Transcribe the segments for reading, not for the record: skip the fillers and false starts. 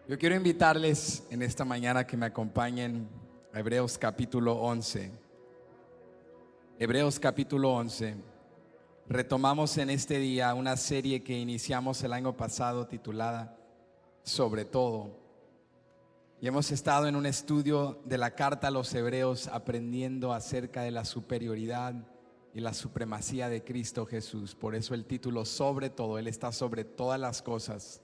Yo quiero invitarles en esta mañana que me acompañen a Hebreos capítulo 11. Hebreos capítulo 11. Retomamos en este día una serie que iniciamos el año pasado titulada Sobre todo. Y hemos estado en un estudio de la carta a los Hebreos aprendiendo acerca de la superioridad y la supremacía de Cristo Jesús. Por eso el título Sobre todo. Él está sobre todas las cosas.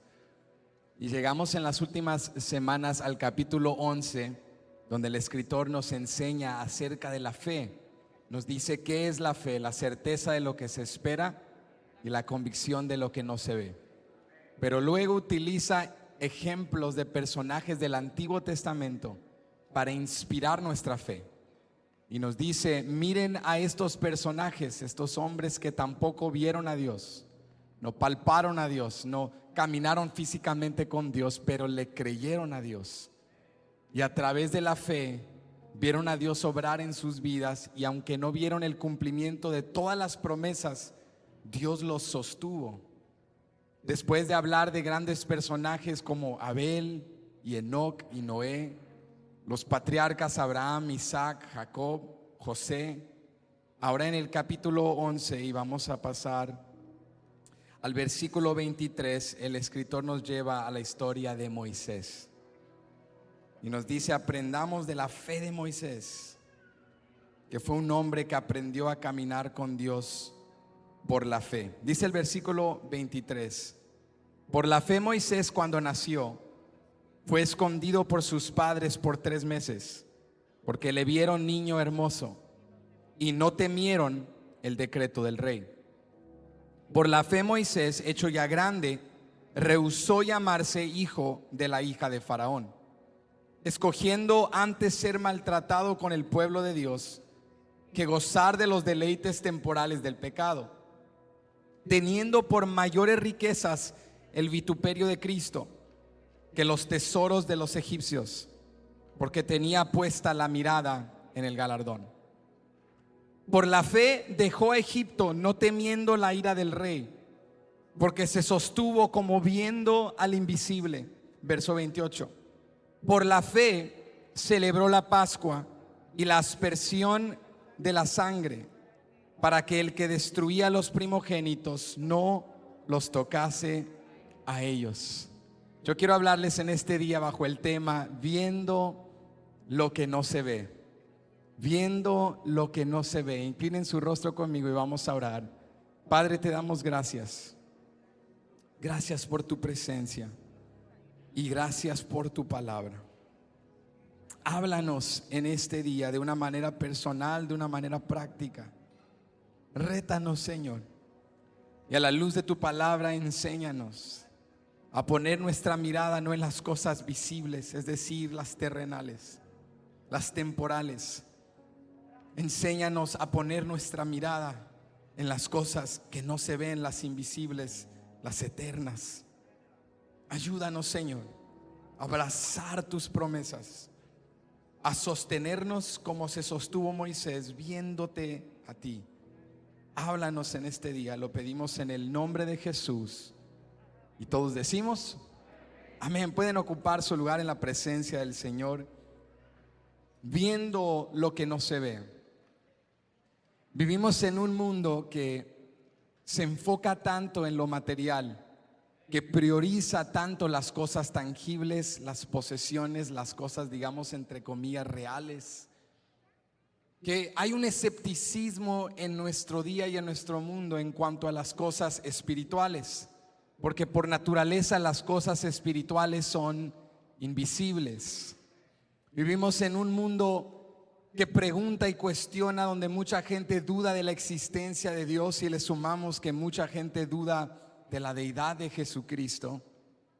Y llegamos en las últimas semanas al capítulo 11, donde el escritor nos enseña acerca de la fe. Nos dice qué es la fe: la certeza de lo que se espera y la convicción de lo que no se ve. Pero luego utiliza ejemplos de personajes del Antiguo Testamento para inspirar nuestra fe. Y nos dice: miren a estos personajes, estos hombres que tampoco vieron a Dios, no palparon a Dios, no caminaron físicamente con Dios, pero le creyeron a Dios. Y a través de la fe vieron a Dios obrar en sus vidas, y aunque no vieron el cumplimiento de todas las promesas, Dios los sostuvo. Después de hablar de grandes personajes como Abel y Enoc y Noé, los patriarcas Abraham, Isaac, Jacob, José, ahora en el capítulo 11, y vamos a pasar al versículo 23, el escritor nos lleva a la historia de Moisés. Y nos dice: aprendamos de la fe de Moisés, que fue un hombre que aprendió a caminar con Dios por la fe. Dice el versículo 23: por la fe Moisés, cuando nació, fue escondido por sus padres por 3 meses, porque le vieron niño hermoso y no temieron el decreto del rey. Por la fe Moisés, hecho ya grande, rehusó llamarse hijo de la hija de Faraón, escogiendo antes ser maltratado con el pueblo de Dios que gozar de los deleites temporales del pecado, teniendo por mayores riquezas el vituperio de Cristo que los tesoros de los egipcios, porque tenía puesta la mirada en el galardón. Por la fe dejó a Egipto, no temiendo la ira del rey, porque se sostuvo como viendo al invisible. Verso 28. Por la fe celebró la Pascua y la aspersión de la sangre, para que el que destruía a los primogénitos no los tocase a ellos. Yo quiero hablarles en este día bajo el tema viendo lo que no se ve. Viendo lo que no se ve. Inclinen su rostro conmigo y vamos a orar. Padre, te damos gracias. Gracias por tu presencia y gracias por tu palabra. Háblanos en este día de una manera personal, de una manera práctica. Rétanos, Señor, y a la luz de tu palabra enséñanos a poner nuestra mirada no en las cosas visibles, es decir, las terrenales, las temporales. Enséñanos a poner nuestra mirada en las cosas que no se ven, las invisibles, las eternas. Ayúdanos, Señor, a abrazar tus promesas, a sostenernos como se sostuvo Moisés, viéndote a ti. Háblanos en este día, lo pedimos en el nombre de Jesús. Y todos decimos amén. Pueden ocupar su lugar en la presencia del Señor. Viendo lo que no se ve. Vivimos en un mundo que se enfoca tanto en lo material, que prioriza tanto las cosas tangibles, las posesiones, las cosas, digamos, entre comillas, reales, que hay un escepticismo en nuestro día y en nuestro mundo en cuanto a las cosas espirituales, porque por naturaleza las cosas espirituales son invisibles. Vivimos en un mundo que pregunta y cuestiona, donde mucha gente duda de la existencia de Dios, y le sumamos que mucha gente duda de la deidad de Jesucristo.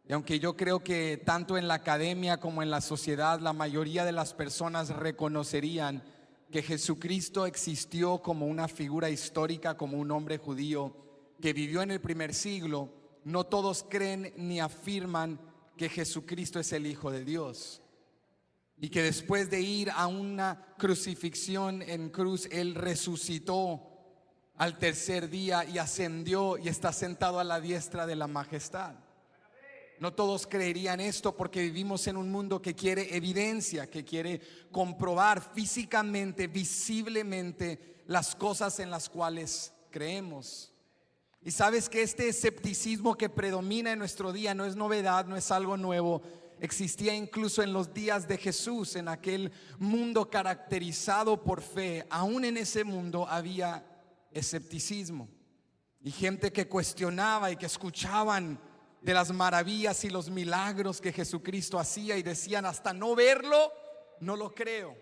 Y aunque yo creo que tanto en la academia como en la sociedad la mayoría de las personas reconocerían que Jesucristo existió como una figura histórica, como un hombre judío que vivió en el primer siglo, no todos creen ni afirman que Jesucristo es el Hijo de Dios. Y que después de ir a una crucifixión en cruz, Él resucitó al tercer día y ascendió y está sentado a la diestra de la majestad. No todos creerían esto porque vivimos en un mundo que quiere evidencia, que quiere comprobar físicamente, visiblemente las cosas en las cuales creemos. Y sabes que este escepticismo que predomina en nuestro día no es novedad, no es algo nuevo. Existía incluso en los días de Jesús, en aquel mundo caracterizado por fe. Aún en ese mundo había escepticismo y gente que cuestionaba y que escuchaban de las maravillas y los milagros que Jesucristo hacía y decían: hasta no verlo, no lo creo.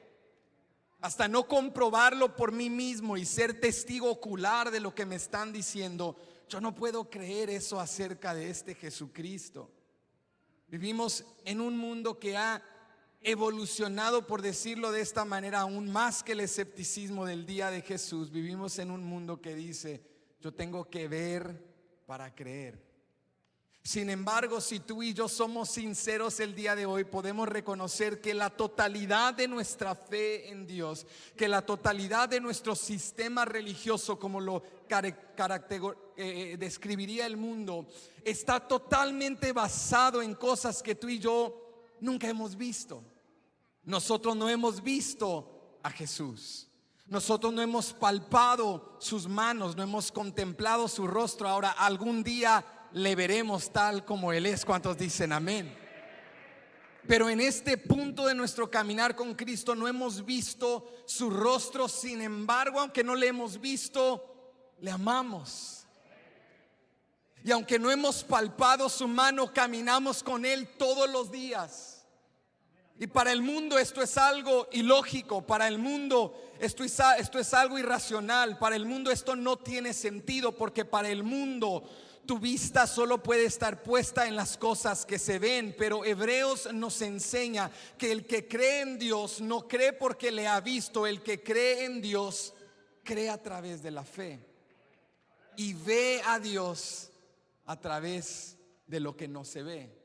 Hasta no comprobarlo por mí mismo y ser testigo ocular de lo que me están diciendo, yo no puedo creer eso acerca de este Jesucristo. Vivimos en un mundo que ha evolucionado, por decirlo de esta manera, aún más que el escepticismo del día de Jesús. Vivimos en un mundo que dice: yo tengo que ver para creer. Sin embargo, si tú y yo somos sinceros el día de hoy, podemos reconocer que la totalidad de nuestra fe en Dios, que la totalidad de nuestro sistema religioso, como lo describiría el mundo, está totalmente basado en cosas que tú y yo nunca hemos visto. Nosotros no hemos visto a Jesús. Nosotros no hemos palpado sus manos, no hemos contemplado su rostro. Ahora, algún día le veremos tal como Él es. ¿Cuántos dicen amén? Pero en este punto de nuestro caminar con Cristo no hemos visto su rostro. Sin embargo, aunque no le hemos visto, le amamos. Y aunque no hemos palpado su mano, caminamos con Él todos los días. Y para el mundo esto es algo ilógico. Para el mundo esto es algo irracional. Para el mundo esto no tiene sentido, porque para el mundo tu vista solo puede estar puesta en las cosas que se ven. Pero Hebreos nos enseña que el que cree en Dios no cree porque le ha visto. El que cree en Dios cree a través de la fe y ve a Dios a través de lo que no se ve.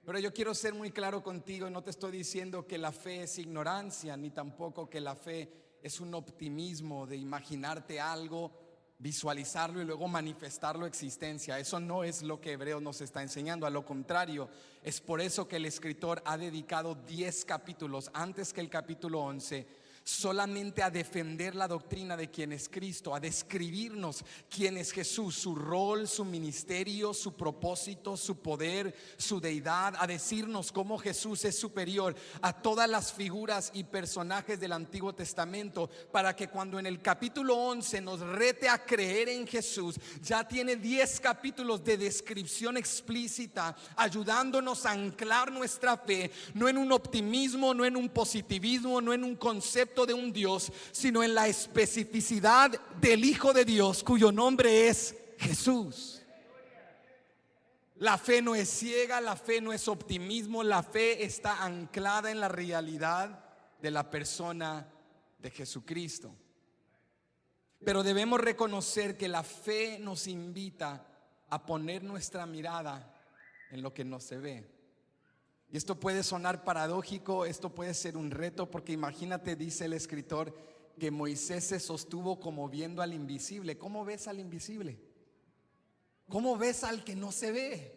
Pero yo quiero ser muy claro contigo, y no te estoy diciendo que la fe es ignorancia, ni tampoco que la fe es un optimismo de imaginarte algo, visualizarlo y luego manifestarlo existencia. Eso no es lo que Hebreos nos está enseñando. A lo contrario, es por eso que el escritor ha dedicado 10 capítulos antes que el capítulo 11 solamente a defender la doctrina de quién es Cristo, a describirnos quién es Jesús, su rol, su ministerio, su propósito, su poder, su deidad, a decirnos cómo Jesús es superior a todas las figuras y personajes del Antiguo Testamento, para que cuando en el capítulo 11 nos rete a creer en Jesús, ya tiene 10 capítulos de descripción explícita, ayudándonos a anclar nuestra fe, no en un optimismo, no en un positivismo, no en un concepto de un Dios, sino en la especificidad del Hijo de Dios, cuyo nombre es Jesús. La fe no es ciega, la fe no es optimismo, la fe está anclada en la realidad de la persona de Jesucristo. Pero debemos reconocer que la fe nos invita a poner nuestra mirada en lo que no se ve. Y esto puede sonar paradójico, esto puede ser un reto, porque imagínate, dice el escritor, que Moisés se sostuvo como viendo al invisible. ¿Cómo ves al invisible? ¿Cómo ves al que no se ve?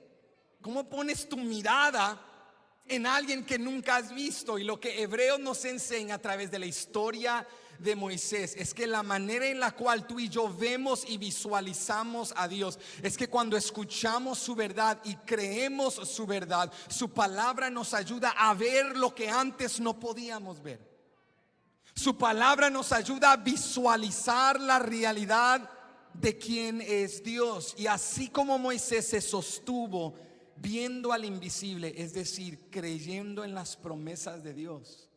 ¿Cómo pones tu mirada en alguien que nunca has visto? Y lo que Hebreos nos enseña a través de la historia de Moisés es que la manera en la cual tú y yo vemos y visualizamos a Dios es que cuando escuchamos su verdad y creemos su verdad, su palabra nos ayuda a ver lo que antes no podíamos ver. Su palabra nos ayuda a visualizar la realidad de quién es Dios. Y así como Moisés se sostuvo viendo al invisible, es decir, creyendo en las promesas de Dios,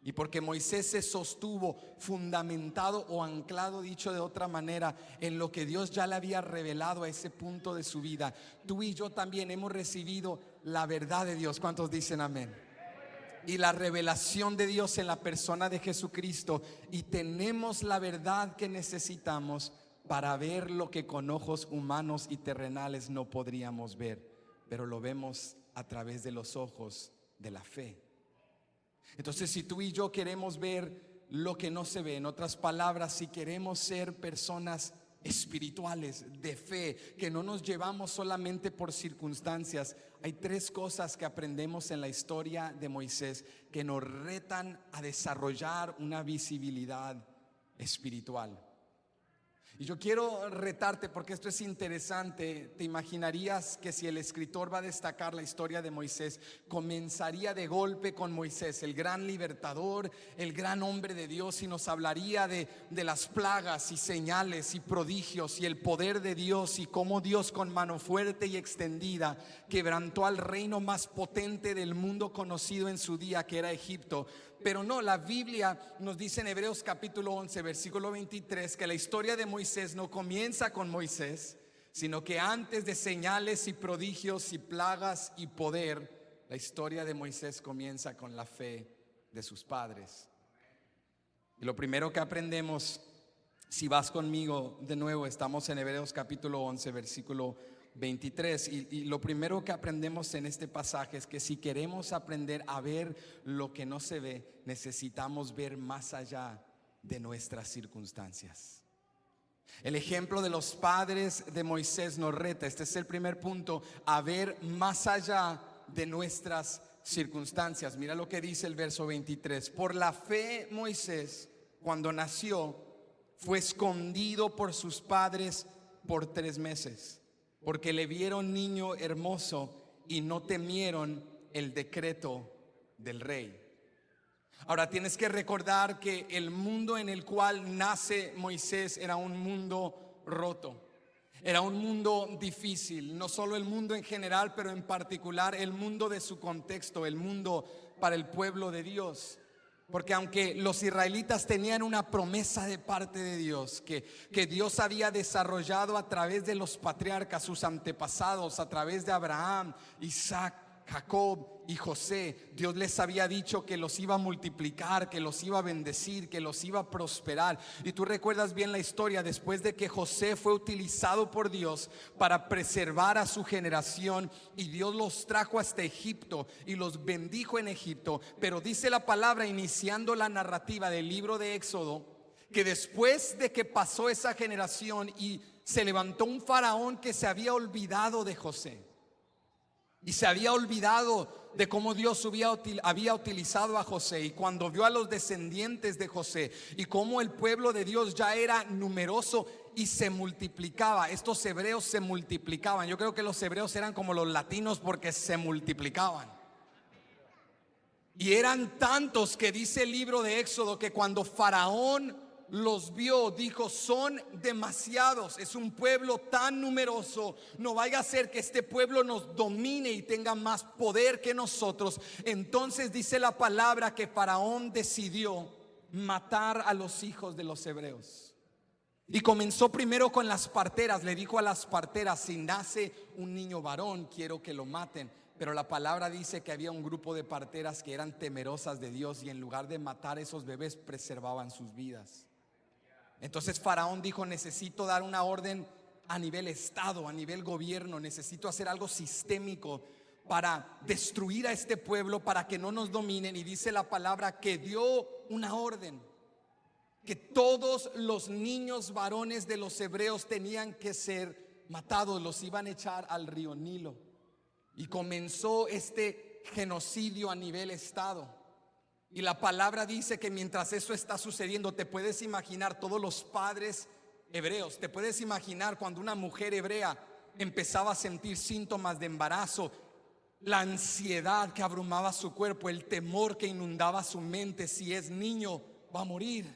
y porque Moisés se sostuvo fundamentado o anclado, dicho de otra manera, en lo que Dios ya le había revelado a ese punto de su vida, tú y yo también hemos recibido la verdad de Dios. ¿Cuántos dicen amén? Y la revelación de Dios en la persona de Jesucristo, y tenemos la verdad que necesitamos para ver lo que con ojos humanos y terrenales no podríamos ver, pero lo vemos a través de los ojos de la fe. Entonces, si tú y yo queremos ver lo que no se ve, en otras palabras, si queremos ser personas espirituales de fe, que no nos llevamos solamente por circunstancias. Hay tres cosas que aprendemos en la historia de Moisés que nos retan a desarrollar una visibilidad espiritual. Y yo quiero retarte porque esto es interesante. Te imaginarías que si el escritor va a destacar la historia de Moisés, comenzaría de golpe con Moisés, el gran libertador, el gran hombre de Dios, y nos hablaría de las plagas y señales y prodigios y el poder de Dios, y cómo Dios con mano fuerte y extendida quebrantó al reino más potente del mundo conocido en su día, que era Egipto. Pero no, la Biblia nos dice en Hebreos capítulo 11 versículo 23 que la historia de Moisés no comienza con Moisés, sino que antes de señales y prodigios y plagas y poder, la historia de Moisés comienza con la fe de sus padres. Y lo primero que aprendemos, si vas conmigo de nuevo, estamos en Hebreos capítulo 11 versículo 23, y lo primero que aprendemos en este pasaje es que si queremos aprender a ver lo que no se ve, necesitamos ver más allá de nuestras circunstancias. El ejemplo de los padres de Moisés nos reta, este es el primer punto, a ver más allá de nuestras circunstancias. Mira lo que dice el verso 23: por la fe Moisés, cuando nació, fue escondido por sus padres por 3 meses, porque le vieron niño hermoso y no temieron el decreto del rey. Ahora tienes que recordar que el mundo en el cual nace Moisés era un mundo roto. Era un mundo difícil, no solo el mundo en general, pero en particular el mundo de su contexto, el mundo para el pueblo de Dios. Porque aunque los israelitas tenían una promesa de parte de Dios que Dios había desarrollado a través de los patriarcas, sus antepasados, a través de Abraham, Isaac, Jacob y José, Dios les había dicho que los iba a multiplicar, que los iba a bendecir, que los iba a prosperar. Y tú recuerdas bien la historia, después de que José fue utilizado por Dios para preservar a su generación, y Dios los trajo hasta Egipto y los bendijo en Egipto. Pero dice la palabra, iniciando la narrativa del libro de Éxodo, que después de que pasó esa generación y se levantó un faraón que se había olvidado de José y se había olvidado de cómo Dios había utilizado a José, y cuando vio a los descendientes de José y cómo el pueblo de Dios ya era numeroso y se multiplicaba, estos hebreos se multiplicaban. Yo creo que los hebreos eran como los latinos porque se multiplicaban. Y eran tantos que dice el libro de Éxodo que cuando Faraón los vio, dijo: son demasiados, es un pueblo tan numeroso, no vaya a ser que este pueblo nos domine y tenga más poder que nosotros. Entonces dice la palabra que Faraón decidió matar a los hijos de los hebreos. Y comenzó primero con las parteras. Le dijo a las parteras: si nace un niño varón, quiero que lo maten. Pero la palabra dice que había un grupo de parteras que eran temerosas de Dios, y en lugar de matar a esos bebés, preservaban sus vidas. Entonces Faraón dijo: necesito dar una orden a nivel estado, a nivel gobierno, necesito hacer algo sistémico para destruir a este pueblo, para que no nos dominen. Y dice la palabra que dio una orden, que todos los niños varones de los hebreos tenían que ser matados, los iban a echar al río Nilo. Y comenzó este genocidio a nivel estado. Y la palabra dice que mientras eso está sucediendo, te puedes imaginar todos los padres hebreos, te puedes imaginar cuando una mujer hebrea empezaba a sentir síntomas de embarazo, la ansiedad que abrumaba su cuerpo, el temor que inundaba su mente. Si es niño, va a morir.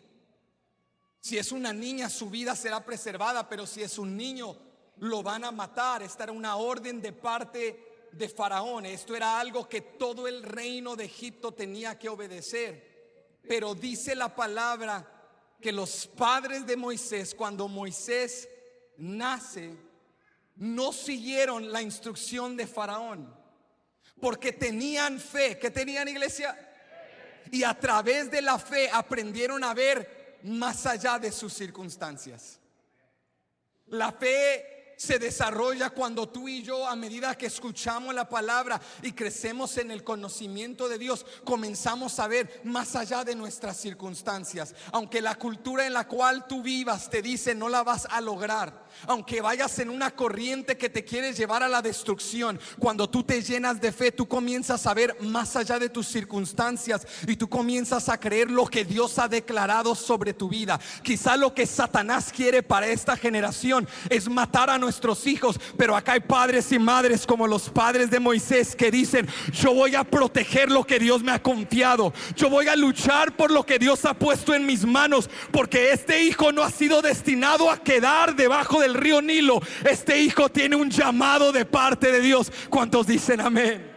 Si es una niña, su vida será preservada, pero si es un niño, lo van a matar. Esta era una orden de parte de Faraón. Esto era algo que todo el reino de Egipto tenía que obedecer. Pero dice la palabra que los padres de Moisés, cuando Moisés nace, no siguieron la instrucción de Faraón, porque tenían fe. ¿Qué tenían, iglesia? Y a través de la fe aprendieron a ver más allá de sus circunstancias. La fe se desarrolla cuando tú y yo, a medida que escuchamos la palabra y crecemos en el conocimiento de Dios, comenzamos a ver más allá de nuestras circunstancias. Aunque la cultura en la cual tú vivas te dice no la vas a lograr, aunque vayas en una corriente que te quiere llevar a la destrucción, cuando tú te llenas de fe, tú comienzas a ver más allá de tus circunstancias y tú comienzas a creer lo que Dios ha declarado sobre tu vida. Quizá lo que Satanás quiere para esta generación es matar a nuestros hijos, pero acá hay padres y madres como los padres de Moisés que dicen: yo voy a proteger lo que Dios me ha confiado, yo voy a luchar por lo que Dios ha puesto en mis manos, porque este hijo no ha sido destinado a quedar debajo del río Nilo. Este hijo tiene un llamado de parte de Dios. ¿Cuántos dicen amén?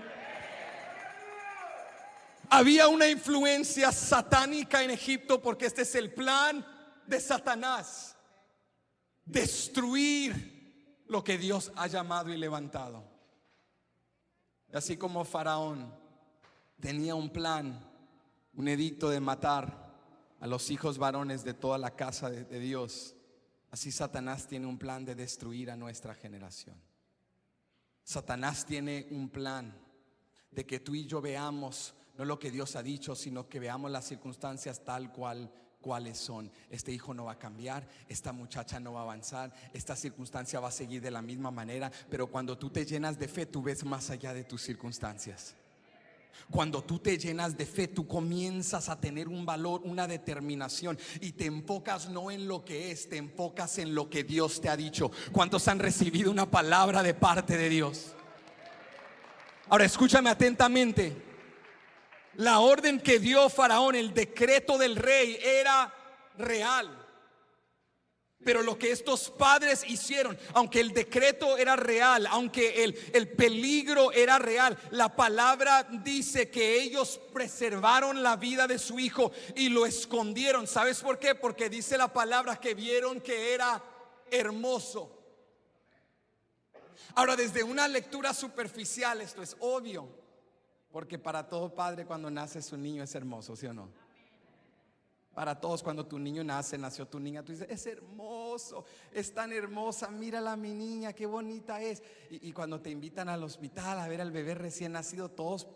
Había una influencia satánica en Egipto, porque este es el plan de Satanás: destruir lo que Dios ha llamado y levantado. Así como Faraón tenía un plan, un edicto de matar a los hijos varones de toda la casa de Dios, así Satanás tiene un plan de destruir a nuestra generación. Satanás tiene un plan de que tú y yo veamos no lo que Dios ha dicho, sino que veamos las circunstancias tal cuáles son. Este hijo no va a cambiar, esta muchacha no va a avanzar, esta circunstancia va a seguir de la misma manera. Pero cuando tú te llenas de fe, tú ves más allá de tus circunstancias. Cuando tú te llenas de fe, tú comienzas a tener un valor, una determinación, y te enfocas no en lo que es, te enfocas en lo que Dios te ha dicho. ¿Cuántos han recibido una palabra de parte de Dios? Ahora escúchame atentamente. La orden que dio Faraón, el decreto del rey, era real. Pero lo que estos padres hicieron, aunque el decreto era real, aunque el peligro era real, la palabra dice que ellos preservaron la vida de su hijo y lo escondieron. ¿Sabes por qué? Porque dice la palabra que vieron que era hermoso. Ahora, desde una lectura superficial, esto es obvio, porque para todo padre, cuando nace su niño, es hermoso, ¿sí o no? Para todos, cuando tu niño nació tu niña, tú dices: es hermoso, es tan hermosa, mírala mi niña, qué bonita es. Y cuando te invitan al hospital a ver al bebé recién nacido, todos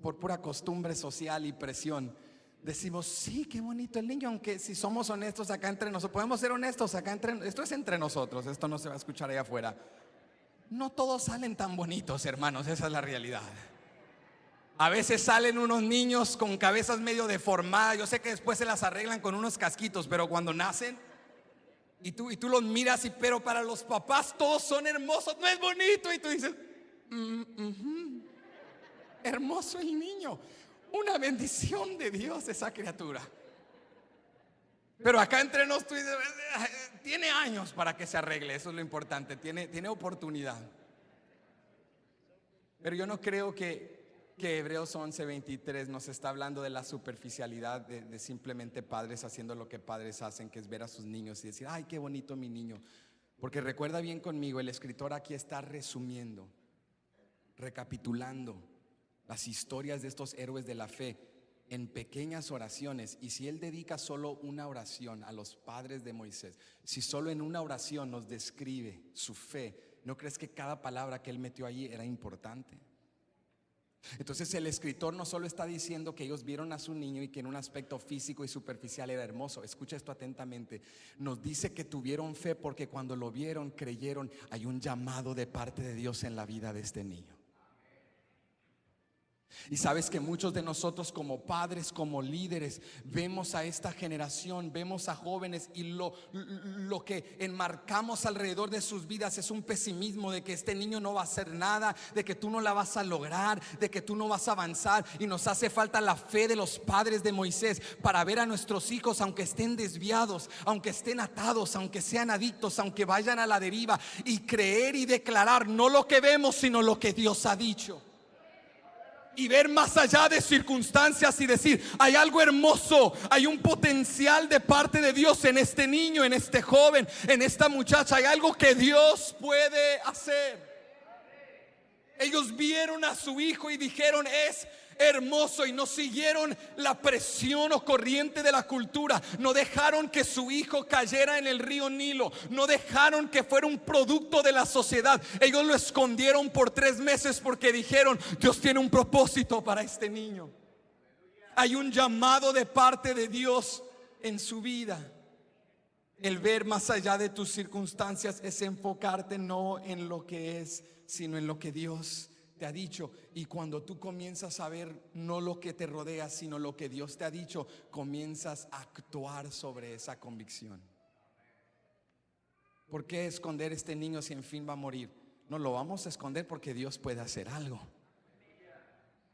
por pura costumbre social y presión decimos: sí, qué bonito el niño. Aunque si somos honestos acá entre nosotros, podemos ser honestos acá esto es entre nosotros, esto no se va a escuchar allá afuera. No todos salen tan bonitos, hermanos, esa es la realidad. A veces salen unos niños con cabezas medio deformadas. Yo sé que después se las arreglan con unos casquitos, pero cuando nacen y tú los miras, pero para los papás todos son hermosos, no es bonito. Y tú dices: hermoso el niño, una bendición de Dios esa criatura. Pero acá entre nos, tú dices: tiene años para que se arregle. Eso es lo importante, tiene oportunidad. Pero yo no creo que Hebreos 11:23 nos está hablando de la superficialidad de simplemente padres haciendo lo que padres hacen, que es ver a sus niños y decir: ay, qué bonito mi niño. Porque recuerda bien conmigo, el escritor aquí está resumiendo, recapitulando las historias de estos héroes de la fe en pequeñas oraciones. Y si él dedica solo una oración a los padres de Moisés, si solo en una oración nos describe su fe, ¿no crees que cada palabra que él metió allí era importante? Entonces el escritor no solo está diciendo que ellos vieron a su niño y que en un aspecto físico y superficial era hermoso. Escucha esto atentamente. Nos dice que tuvieron fe porque cuando lo vieron, creyeron. Hay un llamado de parte de Dios en la vida de este niño. Y sabes que muchos de nosotros como padres, como líderes, vemos a esta generación, vemos a jóvenes, y lo que enmarcamos alrededor de sus vidas es un pesimismo de que este niño no va a hacer nada, de que tú no la vas a lograr, de que tú no vas a avanzar. Y nos hace falta la fe de los padres de Moisés para ver a nuestros hijos, aunque estén desviados, aunque estén atados, aunque sean adictos, aunque vayan a la deriva, y creer y declarar no lo que vemos, sino lo que Dios ha dicho. Y ver más allá de circunstancias y decir: hay algo hermoso, hay un potencial de parte de Dios en este niño, en este joven, en esta muchacha. Hay algo que Dios puede hacer. Ellos vieron a su hijo y dijeron: es hermoso, y no siguieron la presión o corriente de la cultura. No dejaron que su hijo cayera en el río Nilo. No dejaron que fuera un producto de la sociedad. Ellos lo escondieron por 3 meses porque dijeron: Dios tiene un propósito para este niño. Hay un llamado de parte de Dios en su vida. El ver más allá de tus circunstancias es enfocarte no en lo que es, sino en lo que Dios te ha dicho. Y cuando tú comienzas a ver no lo que te rodea, sino lo que Dios te ha dicho, comienzas a actuar sobre esa convicción. ¿Por qué esconder este niño si en fin va a morir? No lo vamos a esconder porque Dios puede hacer algo.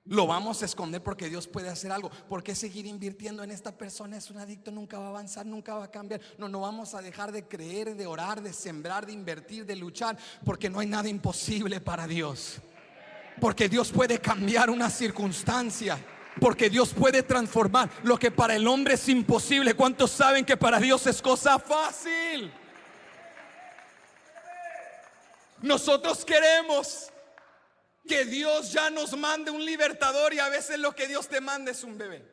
Lo vamos a esconder porque Dios puede hacer algo. ¿Por qué seguir invirtiendo en esta persona? Es un adicto, nunca va a avanzar, nunca va a cambiar. No vamos a dejar de creer, de orar, de sembrar, de invertir, de luchar, porque no hay nada imposible para Dios. Porque Dios puede cambiar una circunstancia, porque Dios puede transformar lo que para el hombre es imposible. ¿Cuántos saben que para Dios es cosa fácil? Nosotros queremos que Dios ya nos mande un libertador, y a veces lo que Dios te manda es un bebé.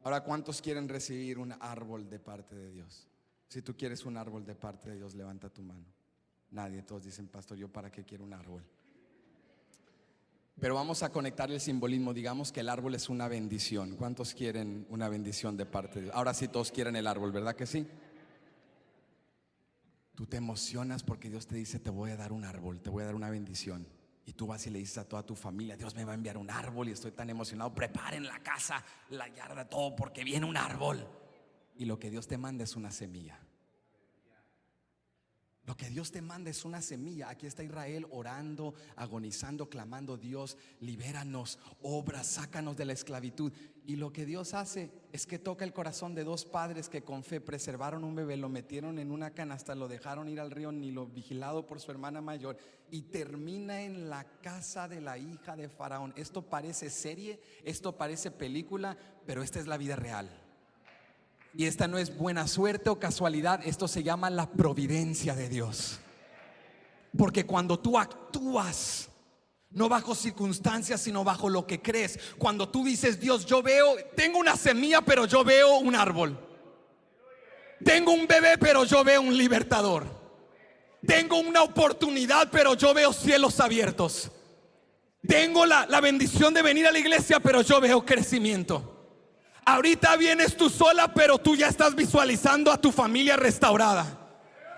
Ahora, ¿cuántos quieren recibir un árbol de parte de Dios? Si tú quieres un árbol de parte de Dios, levanta tu mano. Nadie. Todos dicen: pastor, ¿yo para qué quiero un árbol? Pero vamos a conectar el simbolismo. Digamos que el árbol es una bendición. ¿Cuántos quieren una bendición de parte de Dios? Ahora sí todos quieren el árbol, ¿verdad que sí? Tú te emocionas porque Dios te dice: te voy a dar un árbol, te voy a dar una bendición. Y tú vas y le dices a toda tu familia: Dios me va a enviar un árbol y estoy tan emocionado. Preparen la casa, la yarda, todo, porque viene un árbol. Y lo que Dios te manda es una semilla. Lo que Dios te manda es una semilla. Aquí está Israel orando, agonizando, clamando: Dios, libéranos, obra, sácanos de la esclavitud. Y lo que Dios hace es que toca el corazón de 2 padres que con fe preservaron un bebé, lo metieron en una canasta, lo dejaron ir al río Nilo, vigilado por su hermana mayor, y termina en la casa de la hija de Faraón. Esto parece serie, esto parece película, pero esta es la vida real. Y esta no es buena suerte o casualidad, esto se llama la providencia de Dios. Porque cuando tú actúas no bajo circunstancias, sino bajo lo que crees. Cuando tú dices: Dios, yo veo, tengo una semilla, pero yo veo un árbol. Tengo un bebé, pero yo veo un libertador. Tengo una oportunidad, pero yo veo cielos abiertos. Tengo la bendición de venir a la iglesia, pero yo veo crecimiento. Ahorita vienes tú sola, pero tú ya estás visualizando a tu familia restaurada.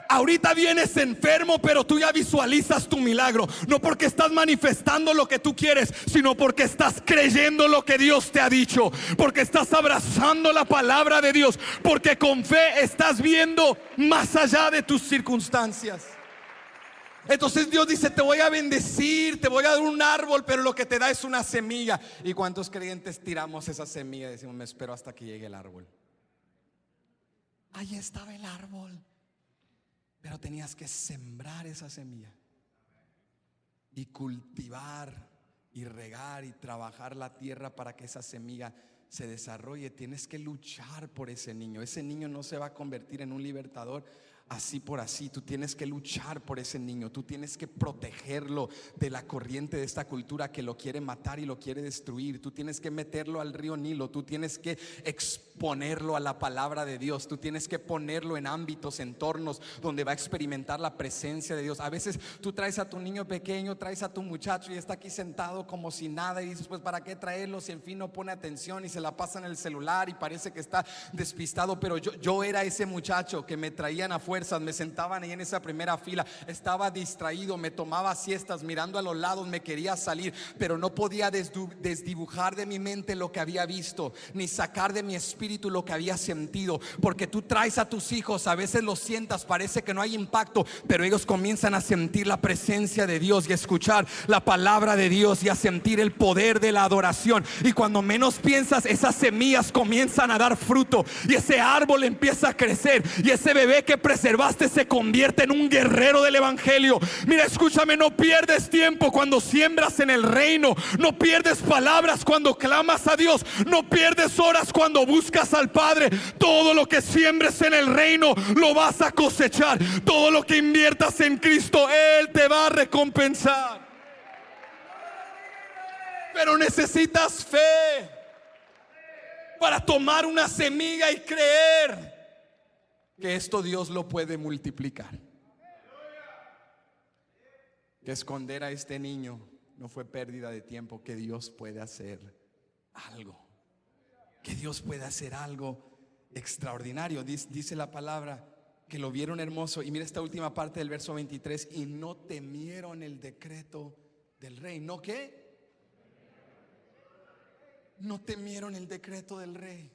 Ahorita vienes enfermo, pero tú ya visualizas tu milagro. No porque estás manifestando lo que tú quieres, sino porque estás creyendo lo que Dios te ha dicho. Porque estás abrazando la palabra de Dios. Porque con fe estás viendo más allá de tus circunstancias. Entonces Dios dice: te voy a bendecir, te voy a dar un árbol, pero lo que te da es una semilla. ¿Y cuántos creyentes tiramos esa semilla y decimos: me espero hasta que llegue el árbol? Ahí estaba el árbol, pero tenías que sembrar esa semilla y cultivar y regar y trabajar la tierra para que esa semilla se desarrolle. Tienes que luchar por ese niño. Ese niño no se va a convertir en un libertador así por así. Tú tienes que luchar por ese niño. Tú tienes que protegerlo de la corriente de esta cultura que lo quiere matar y lo quiere destruir. Tú tienes que meterlo al río Nilo. Tú tienes que exponerlo a la palabra de Dios. Tú tienes que ponerlo en ámbitos, entornos donde va a experimentar la presencia de Dios. A veces tú traes a tu niño pequeño, traes a tu muchacho y está aquí sentado como si nada, y dices: pues ¿para qué traerlo si en fin no pone atención y se la pasa en el celular y parece que está despistado? Pero yo era ese muchacho que me traían afuera, me sentaban ahí en esa primera fila, estaba distraído, me tomaba siestas mirando a los lados, me quería salir, pero no podía desdibujar de mi mente lo que había visto, ni sacar de mi espíritu lo que había sentido. Porque tú traes a tus hijos, a veces los sientas, parece que no hay impacto, pero ellos comienzan a sentir la presencia de Dios y a escuchar la palabra de Dios y a sentir el poder de la adoración. Y cuando menos piensas, esas semillas comienzan a dar fruto y ese árbol empieza a crecer, y ese bebé que presenta reservaste se convierte en un guerrero del evangelio. Mira, escúchame, no pierdes tiempo cuando siembras en el reino. No pierdes palabras cuando clamas a Dios. No pierdes horas cuando buscas al Padre. Todo lo que siembres en el reino lo vas a cosechar. Todo lo que inviertas en Cristo, Él te va a recompensar. Pero necesitas fe para tomar una semilla y creer que esto Dios lo puede multiplicar. Que esconder a este niño no fue pérdida de tiempo. Que Dios puede hacer algo. Que Dios puede hacer algo extraordinario. Dice la palabra que lo vieron hermoso. Y mira esta última parte del verso 23. Y no temieron el decreto del rey. ¿No qué? No temieron el decreto del rey.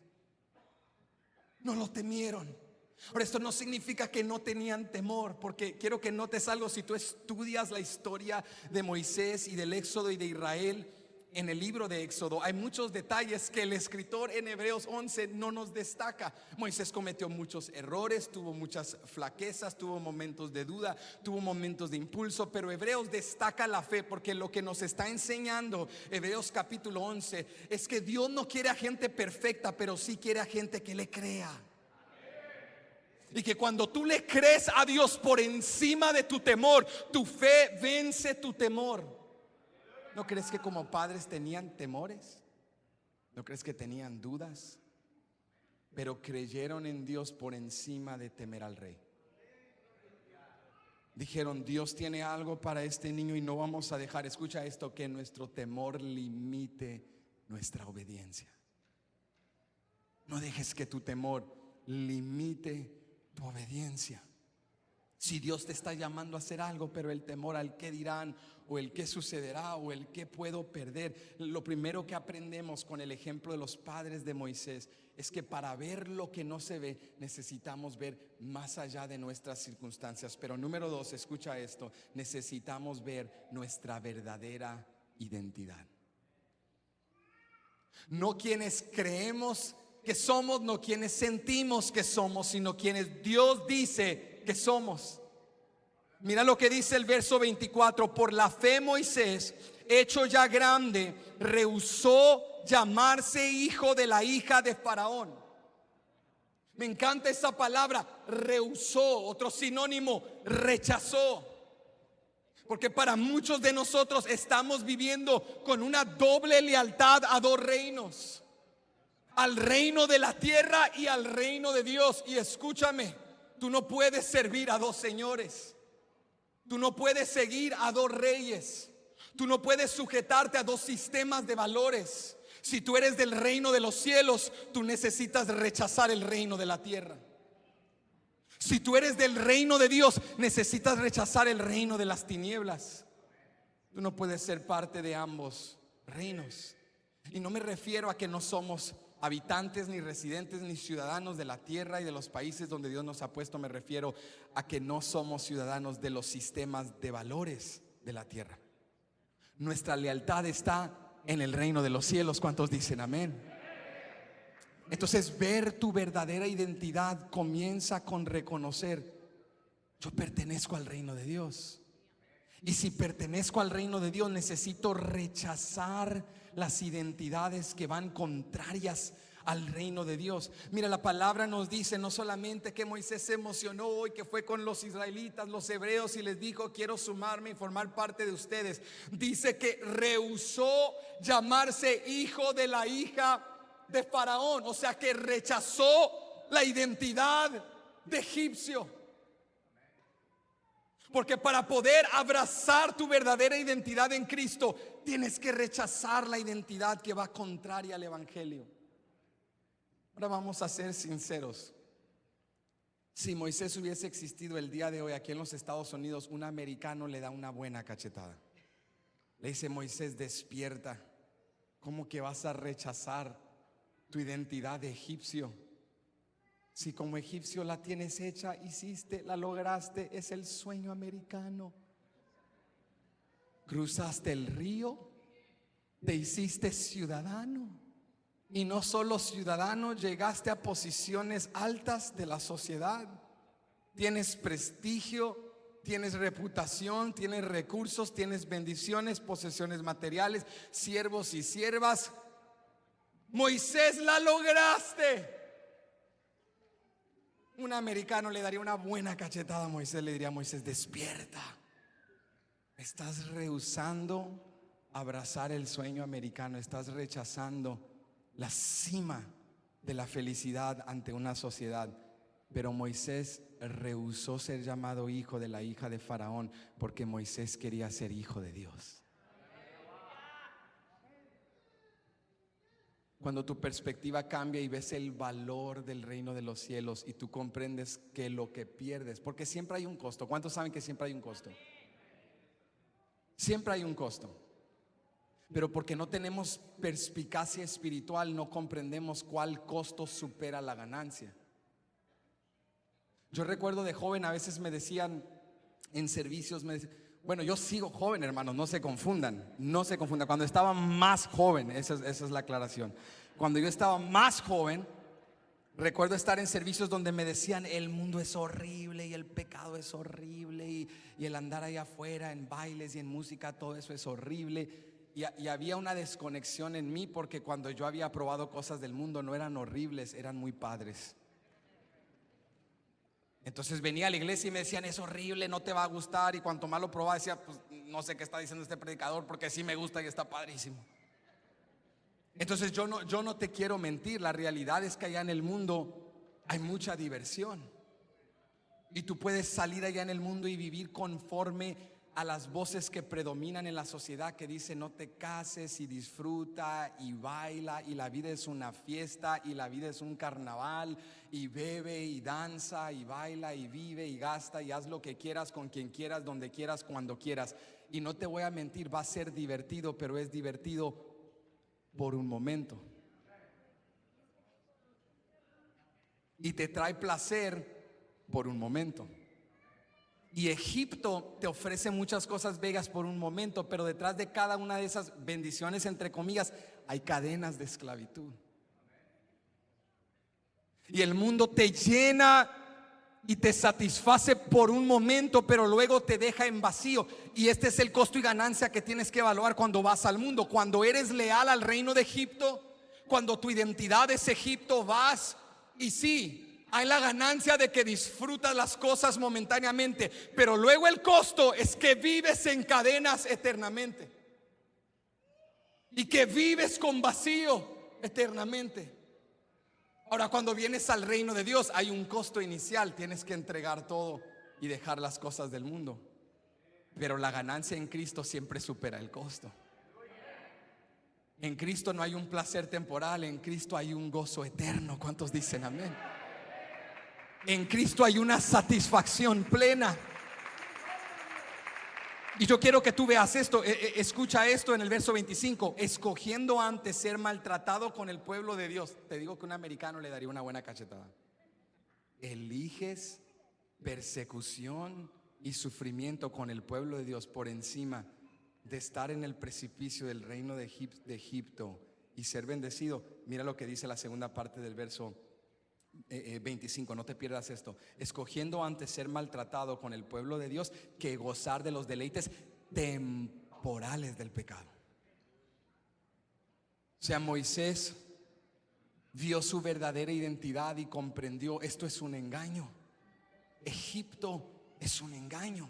No lo temieron. Ahora, esto no significa que no tenían temor, porque quiero que notes algo. Si tú estudias la historia de Moisés y del Éxodo y de Israel, en el libro de Éxodo hay muchos detalles que el escritor en Hebreos 11 no nos destaca. Moisés cometió muchos errores, tuvo muchas flaquezas, tuvo momentos de duda, tuvo momentos de impulso, pero Hebreos destaca la fe, porque lo que nos está enseñando Hebreos capítulo 11 es que Dios no quiere a gente perfecta, pero sí quiere a gente que le crea. Y que cuando tú le crees a Dios por encima de tu temor, tu fe vence tu temor. ¿No crees que como padres tenían temores? ¿No crees que tenían dudas? Pero creyeron en Dios por encima de temer al rey. Dijeron: Dios tiene algo para este niño y no vamos a dejar, escucha esto, que nuestro temor limite nuestra obediencia. No dejes que tu temor limite tu obediencia. Si Dios te está llamando a hacer algo, pero el temor al qué dirán, o el qué sucederá, o el qué puedo perder, lo primero que aprendemos con el ejemplo de los padres de Moisés es que para ver lo que no se ve, necesitamos ver más allá de nuestras circunstancias. Pero número 2, escucha esto: necesitamos ver nuestra verdadera identidad. No quienes creemos que somos, no quienes sentimos que somos, sino quienes Dios dice que somos. Mira lo que dice el verso 24: por la fe Moisés, hecho ya grande, rehusó llamarse hijo de la hija de Faraón. Me encanta esa palabra, rehusó. Otro sinónimo, rechazó. Porque para muchos de nosotros estamos viviendo con una doble lealtad a dos reinos: al reino de la tierra y al reino de Dios. Y escúchame, tú no puedes servir a dos señores. Tú no puedes seguir a dos reyes. Tú no puedes sujetarte a dos sistemas de valores. Si tú eres del reino de los cielos, tú necesitas rechazar el reino de la tierra. Si tú eres del reino de Dios, necesitas rechazar el reino de las tinieblas. Tú no puedes ser parte de ambos reinos. Y no me refiero a que no somos habitantes, ni residentes, ni ciudadanos de la tierra y de los países donde Dios nos ha puesto. Me refiero a que no somos ciudadanos de los sistemas de valores de la tierra. Nuestra lealtad está en el reino de los cielos. ¿Cuántos dicen amén? Entonces, ver tu verdadera identidad comienza con reconocer: yo pertenezco al reino de Dios. Y si pertenezco al reino de Dios, necesito rechazar las identidades que van contrarias al reino de Dios. Mira, la palabra nos dice no solamente que Moisés se emocionó y que fue con los israelitas, los hebreos, y les dijo: quiero sumarme y formar parte de ustedes. Dice que rehusó llamarse hijo de la hija de Faraón. O sea, que rechazó la identidad de egipcio. Porque para poder abrazar tu verdadera identidad en Cristo, tienes que rechazar la identidad que va contraria al evangelio. Ahora vamos a ser sinceros. Si Moisés hubiese existido el día de hoy aquí en los Estados Unidos, un americano le da una buena cachetada. Le dice: Moisés, despierta. ¿Cómo que vas a rechazar tu identidad de egipcio? Si como egipcio la tienes hecha, hiciste, la lograste, es el sueño americano. Cruzaste el río, te hiciste ciudadano. Y no solo ciudadano, llegaste a posiciones altas de la sociedad. tienes prestigio, tienes reputación, tienes recursos, tienes bendiciones, posesiones materiales, siervos y siervas. Moisés, la lograste. Un americano le daría una buena cachetada a Moisés, le diría: Moisés, despierta. Estás rehusando abrazar el sueño americano, estás rechazando la cima de la felicidad ante una sociedad. Pero Moisés rehusó ser llamado hijo de la hija de Faraón, porque Moisés quería ser hijo de Dios. Cuando tu perspectiva cambia y ves el valor del reino de los cielos y tú comprendes que lo que pierdes, porque siempre hay un costo. ¿Cuántos saben que siempre hay un costo? Siempre hay un costo. Pero porque no tenemos perspicacia espiritual, no comprendemos cuál costo supera la ganancia. Yo recuerdo de joven, a veces me decían en servicios, bueno, yo sigo joven, hermanos, no se confundan. Cuando estaba más joven, esa es la aclaración. Cuando yo estaba más joven, recuerdo estar en servicios donde me decían: el mundo es horrible y el pecado es horrible y el andar allá afuera en bailes y en música, todo eso es horrible. Y había una desconexión en mí, porque cuando yo había probado cosas del mundo no eran horribles, eran muy padres. Entonces venía a la iglesia y me decían: es horrible, no te va a gustar. Y cuanto más lo probaba decía: pues no sé qué está diciendo este predicador, porque sí me gusta y está padrísimo. Entonces yo no te quiero mentir, la realidad es que allá en el mundo hay mucha diversión. Y tú puedes salir allá en el mundo y vivir conforme a las voces que predominan en la sociedad, que dicen: no te cases y disfruta y baila, y la vida es una fiesta, y la vida es un carnaval, y bebe y danza y baila y vive y gasta y haz lo que quieras con quien quieras, donde quieras, cuando quieras. Y no te voy a mentir, va a ser divertido, pero es divertido por un momento. Y te trae placer por un momento. Y Egipto te ofrece muchas cosas bellas por un momento, pero detrás de cada una de esas bendiciones, entre comillas, hay cadenas de esclavitud. Y el mundo te llena y te satisface por un momento, pero luego te deja en vacío. Y este es el costo y ganancia que tienes que evaluar cuando vas al mundo. Cuando eres leal al reino de Egipto, cuando tu identidad es Egipto, vas y sí, hay la ganancia de que disfrutas las cosas momentáneamente, pero luego el costo es que vives en cadenas eternamente y que vives con vacío eternamente. Ahora, cuando vienes al reino de Dios, hay un costo inicial, tienes que entregar todo y dejar las cosas del mundo, pero la ganancia en Cristo siempre supera el costo. En Cristo no hay un placer temporal, en Cristo hay un gozo eterno. ¿Cuántos dicen amén? En Cristo hay una satisfacción plena. Y yo quiero que tú veas esto. Escucha esto en el verso 25. Escogiendo antes ser maltratado con el pueblo de Dios. Te digo que un americano le daría una buena cachetada. Eliges persecución y sufrimiento con el pueblo de Dios por encima de estar en el precipicio del reino de Egipto y ser bendecido. Mira lo que dice la segunda parte del verso 25, no te pierdas esto. Escogiendo antes ser maltratado con el pueblo de Dios que gozar de los deleites temporales del pecado. O sea, Moisés vio su verdadera identidad y comprendió: esto es un engaño. Egipto es un engaño,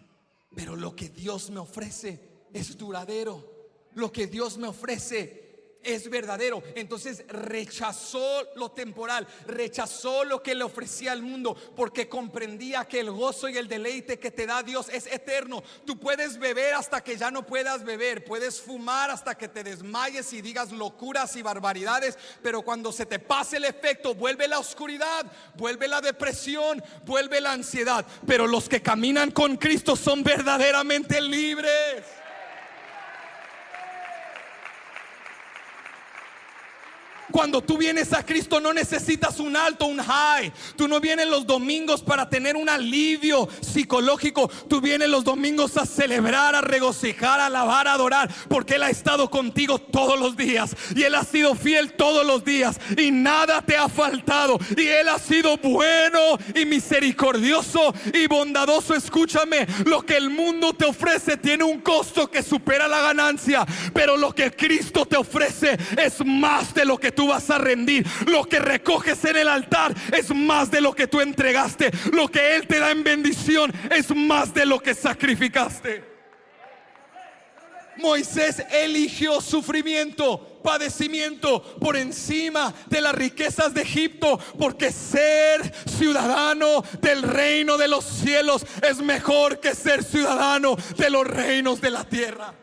pero lo que Dios me ofrece es duradero. Lo que Dios me ofrece es verdadero. Entonces rechazó lo temporal, rechazó lo que le ofrecía al mundo, porque comprendía que el gozo y el deleite que te da Dios es eterno. Tú puedes beber hasta que ya no puedas beber, puedes fumar hasta que te desmayes y digas locuras y barbaridades, pero cuando se te pase el efecto, vuelve la oscuridad, vuelve la depresión, vuelve la ansiedad. Pero los que caminan con Cristo son verdaderamente libres. Cuando tú vienes a Cristo no necesitas un alto, un high. Tú no vienes los domingos para tener un alivio psicológico. Tú vienes los domingos a celebrar, a regocijar, a alabar, a adorar, porque Él ha estado contigo todos los días y Él ha sido fiel todos los días y nada te ha faltado, y Él ha sido bueno y misericordioso y bondadoso. Escúchame, lo que el mundo te ofrece tiene un costo que supera la ganancia, pero lo que Cristo te ofrece es más de lo que tú vas a rendir. Lo que recoges en el altar es más de lo que tú entregaste. Lo que Él te da en bendición es más de lo que sacrificaste. Moisés eligió sufrimiento, padecimiento por encima de las riquezas de Egipto, porque ser ciudadano del reino de los cielos es mejor que ser ciudadano de los reinos de la tierra.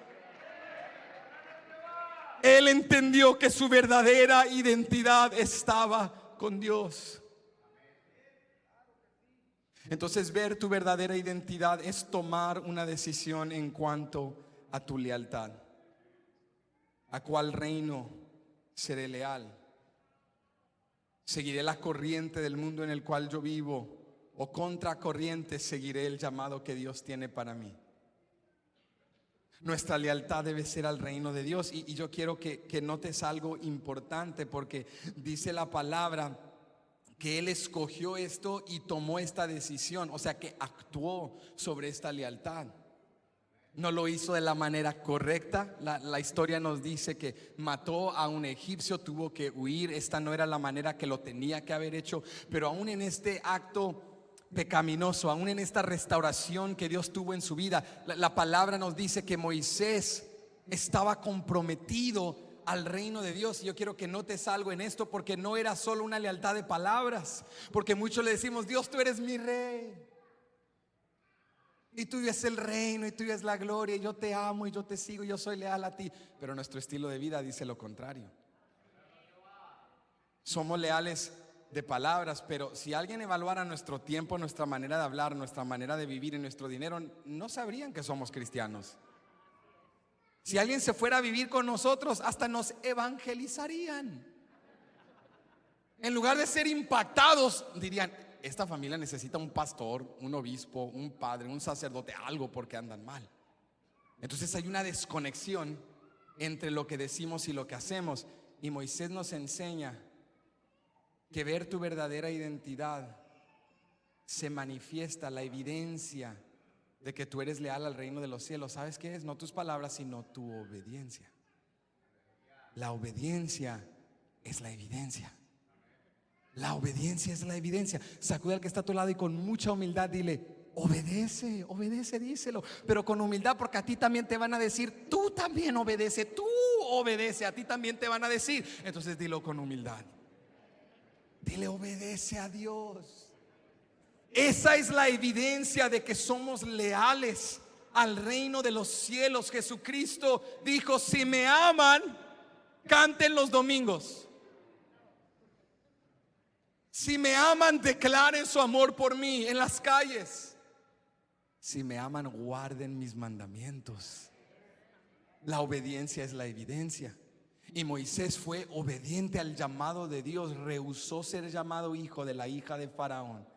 Él entendió que su verdadera identidad estaba con Dios. Entonces, ver tu verdadera identidad es tomar una decisión en cuanto a tu lealtad. ¿A cuál reino seré leal? ¿Seguiré la corriente del mundo en el cual yo vivo, o contra corriente seguiré el llamado que Dios tiene para mí? Nuestra lealtad debe ser al reino de Dios. Y yo quiero que notes algo importante, porque dice la palabra que Él escogió esto y tomó esta decisión, o sea que actuó sobre esta lealtad. No lo hizo de la manera correcta. La historia nos dice que mató a un egipcio, tuvo que huir. Esta no era la manera que lo tenía que haber hecho. Pero aún en este acto pecaminoso, aún en esta restauración que Dios tuvo en su vida, la palabra nos dice que Moisés estaba comprometido al reino de Dios. Y yo quiero que notes algo en esto, porque no era solo una lealtad de palabras. Porque muchos le decimos: Dios, tú eres mi rey, y tuyo es el reino, y tuya es la gloria, y yo te amo, y yo te sigo, y yo soy leal a ti. Pero nuestro estilo de vida dice lo contrario. Somos leales de palabras, pero si alguien evaluara nuestro tiempo, nuestra manera de hablar, nuestra manera de vivir y nuestro dinero, no sabrían que somos cristianos. Si alguien se fuera a vivir con nosotros, hasta nos evangelizarían. En lugar de ser impactados, dirían: esta familia necesita un pastor, un obispo, un padre, un sacerdote, algo, porque andan mal. Entonces hay una desconexión entre lo que decimos y lo que hacemos. Y Moisés nos enseña que ver tu verdadera identidad se manifiesta, la evidencia de que tú eres leal al reino de los cielos. ¿Sabes qué es? No tus palabras, sino tu obediencia. La obediencia es la evidencia. La obediencia es la evidencia. Sacude al que está a tu lado y con mucha humildad dile: obedece, obedece, díselo. Pero con humildad, porque a ti también te van a decir: tú también obedece, tú obedece, a ti también te van a decir. Entonces dilo con humildad. Dile: obedece a Dios. Esa es la evidencia de que somos leales al reino de los cielos. Jesucristo dijo: si me aman, canten los domingos. Si me aman, declaren su amor por mí en las calles. Si me aman, guarden mis mandamientos. La obediencia es la evidencia. Y Moisés fue obediente al llamado de Dios. Rehusó ser llamado hijo de la hija de Faraón.